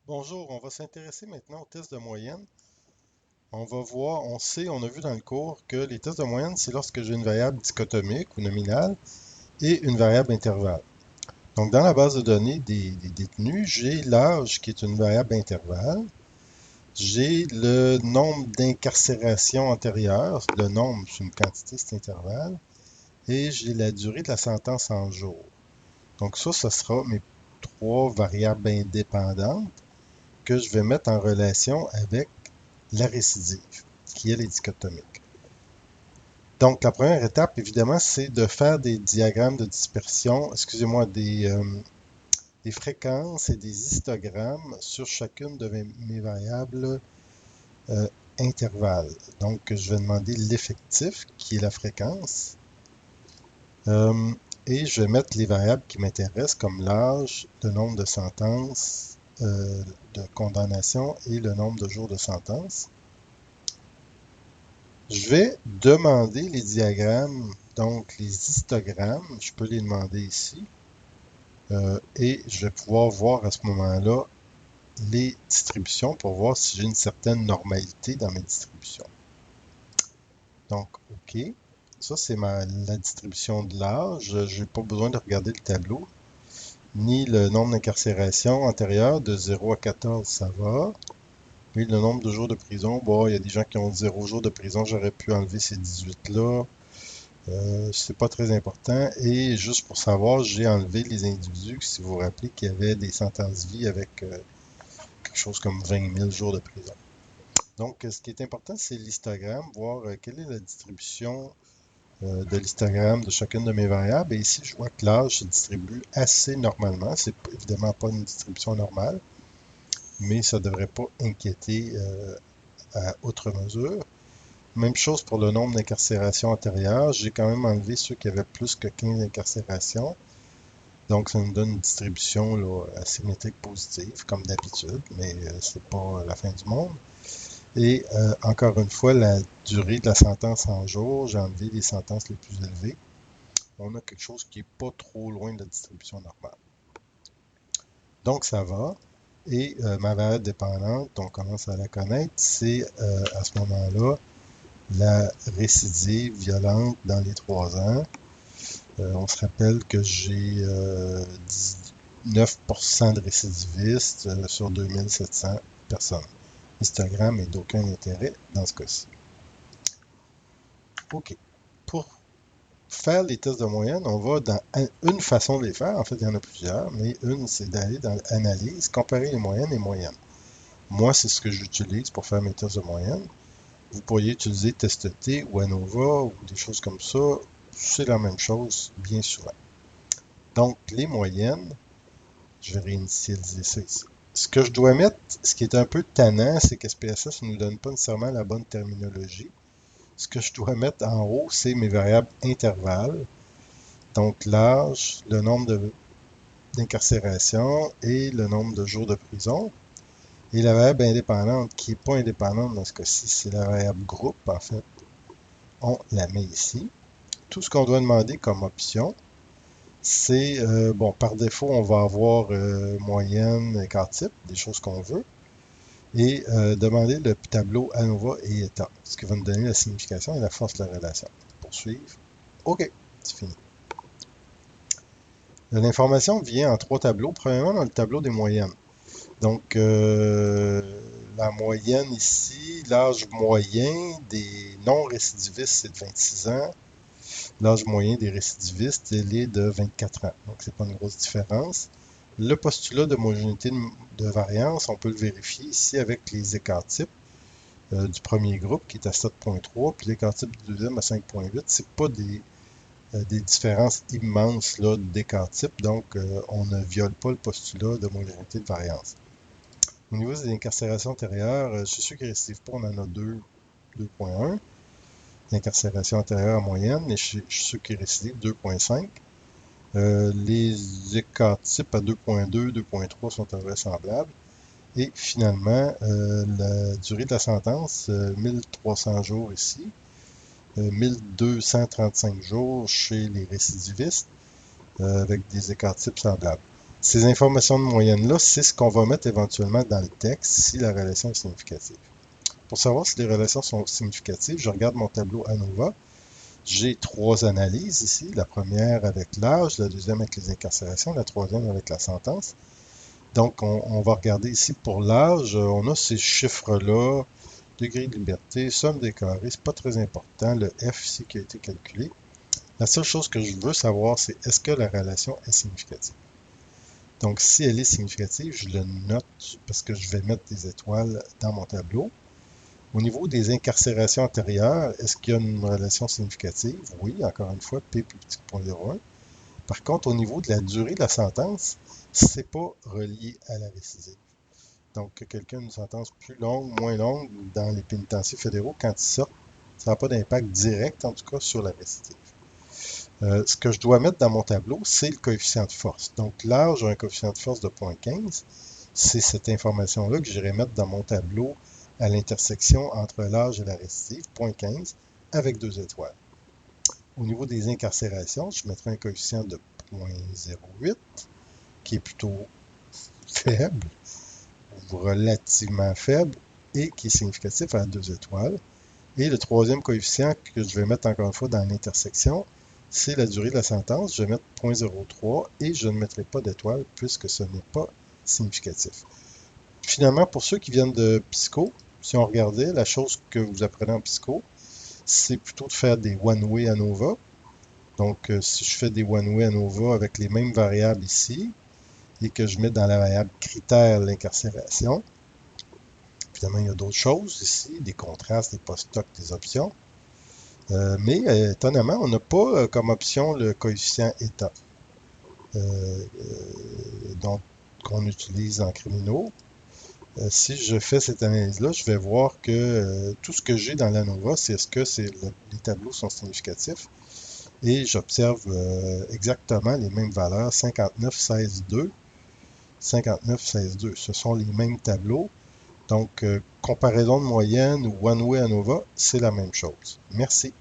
Bonjour, on va s'intéresser maintenant aux tests de moyenne. On va voir, on a vu dans le cours que les tests de moyenne, c'est lorsque j'ai une variable dichotomique ou nominale et une variable intervalle. Donc, dans la base de données des détenus, j'ai l'âge qui est une variable intervalle, j'ai le nombre d'incarcérations antérieures, le nombre, c'est une quantité, c'est intervalle, et j'ai la durée de la sentence en jours. Donc, ça sera mes trois variables indépendantes que je vais mettre en relation avec la récidive, qui est les dichotomiques. Donc, la première étape, évidemment, c'est de faire des diagrammes de dispersion, excusez-moi, des fréquences et des histogrammes sur chacune de mes variables euh, intervalles. Donc, je vais demander l'effectif, qui est la fréquence, euh, et je vais mettre les variables qui m'intéressent, comme l'âge, le nombre de sentences de condamnation et le nombre de jours de sentence. Je vais demander les diagrammes, donc les histogrammes, je peux les demander ici, et je vais pouvoir voir à ce moment-là les distributions pour voir si j'ai une certaine normalité dans mes distributions. Donc, OK. Ça, c'est la distribution de l'âge. Je n'ai pas besoin de regarder le tableau, ni le nombre d'incarcérations antérieures de 0 à 14, ça va. Et le nombre de jours de prison, bon, il y a des gens qui ont 0 jours de prison, j'aurais pu enlever ces 18-là. C'est pas très important. Et juste pour savoir, j'ai enlevé les individus, si vous vous rappelez, qui avaient des sentences vie avec quelque chose comme 20 000 jours de prison. Donc, ce qui est important, c'est l'histogramme, voir quelle est la distribution de l'histogramme de chacune de mes variables. Et ici, je vois que l'âge se distribue assez normalement. C'est évidemment pas une distribution normale, mais ça ne devrait pas inquiéter à outre mesure. Même chose pour le nombre d'incarcérations antérieures. J'ai quand même enlevé ceux qui avaient plus que 15 incarcérations. Donc, ça nous donne une distribution là, asymétrique positive, comme d'habitude, mais c'est pas la fin du monde. Et encore une fois, la durée de la sentence en jours, j'ai enlevé les sentences les plus élevées. On a quelque chose qui n'est pas trop loin de la distribution normale. Donc, ça va. Et ma variable dépendante, on commence à la connaître, c'est à ce moment-là la récidive violente dans les 3 ans. On se rappelle que j'ai 19% de récidivistes sur 2700 personnes. Histogramme est d'aucun intérêt dans ce cas-ci. OK. Pour faire les tests de moyenne, on va dans une façon de les faire. En fait, il y en a plusieurs, mais une, c'est d'aller dans l'analyse, comparer les moyennes et moyennes. Moi, c'est ce que j'utilise pour faire mes tests de moyenne. Vous pourriez utiliser TestT ou ANOVA ou des choses comme ça. C'est la même chose bien souvent. Donc, les moyennes, je vais réinitialiser ça ici. Ce que je dois mettre, ce qui est un peu tannant, c'est que SPSS ne nous donne pas nécessairement la bonne terminologie. Ce que je dois mettre en haut, c'est mes variables intervalles. Donc, l'âge, le nombre d'incarcérations et le nombre de jours de prison. Et la variable indépendante, qui n'est pas indépendante dans ce cas-ci, c'est la variable groupe, en fait. On la met ici. Tout ce qu'on doit demander comme option, c'est, bon, par défaut, on va avoir moyenne, écart type, des choses qu'on veut, et demander le tableau ANOVA et état, ce qui va nous donner la signification et la force de la relation. Poursuivre. OK, c'est fini. L'information vient en 3 tableaux. Premièrement, dans le tableau des moyennes. Donc, la moyenne ici, l'âge moyen des non-récidivistes, c'est de 26 ans. L'âge moyen des récidivistes, il est de 24 ans. Donc, c'est pas une grosse différence. Le postulat d'homogénéité de variance, on peut le vérifier ici avec les écarts types du premier groupe qui est à 7.3, puis l'écart type du deuxième à 5.8. C'est pas des différences immenses d'écart type, donc on ne viole pas le postulat d'homogénéité de variance. Au niveau des incarcérations antérieures, chez ceux qui ne récidivent pas, on en a 2.1. L'incarcération antérieure en moyenne, et chez ceux qui récidivent, 2.5. Les écarts types à 2.2, 2.3 sont invraisemblables. Et finalement, la durée de la sentence, 1300 jours ici, 1235 jours chez les récidivistes, avec des écarts types semblables. Ces informations de moyenne-là, c'est ce qu'on va mettre éventuellement dans le texte si la relation est significative. Pour savoir si les relations sont significatives, je regarde mon tableau ANOVA. J'ai 3 analyses ici. La première avec l'âge, la deuxième avec les incarcérations, la troisième avec la sentence. Donc, on va regarder ici pour l'âge. On a ces chiffres-là, degré de liberté, somme des carrés, c'est pas très important. Le F ici qui a été calculé. La seule chose que je veux savoir, c'est est-ce que la relation est significative. Donc, si elle est significative, je le note parce que je vais mettre des étoiles dans mon tableau. Au niveau des incarcérations antérieures, est-ce qu'il y a une relation significative? Oui, encore une fois, P plus petit que 0.01. Par contre, au niveau de la durée de la sentence, c'est pas relié à la récidive. Donc, que quelqu'un a une sentence plus longue, moins longue dans les pénitenciers fédéraux, quand il sort, ça n'a pas d'impact direct, en tout cas, sur la récidive. Ce que je dois mettre dans mon tableau, c'est le coefficient de force. Donc, l'âge a un coefficient de force de 0.15. C'est cette information-là que j'irai mettre dans mon tableau à l'intersection entre l'âge et la récidive, 0.15, avec 2 étoiles. Au niveau des incarcérations, je mettrai un coefficient de 0.08, qui est plutôt faible, ou relativement faible, et qui est significatif à 2 étoiles. Et le troisième coefficient que je vais mettre encore une fois dans l'intersection, c'est la durée de la sentence. Je vais mettre 0.03 et je ne mettrai pas d'étoile puisque ce n'est pas significatif. Finalement, pour ceux qui viennent de psycho, si on regardait, la chose que vous apprenez en psycho, c'est plutôt de faire des one-way ANOVA. Donc, si je fais des one-way ANOVA avec les mêmes variables ici, et que je mets dans la variable critère l'incarcération, évidemment, il y a d'autres choses ici, des contrastes, des post-hoc, des options. Mais étonnamment, on n'a pas comme option le coefficient état donc qu'on utilise en criminaux. Si je fais cette analyse-là, je vais voir que tout ce que j'ai dans l'ANOVA, c'est est-ce que les tableaux sont significatifs. Et j'observe exactement les mêmes valeurs, 59, 16, 2, 59, 16, 2. Ce sont les mêmes tableaux. Donc, comparaison de moyenne ou one-way ANOVA, c'est la même chose. Merci.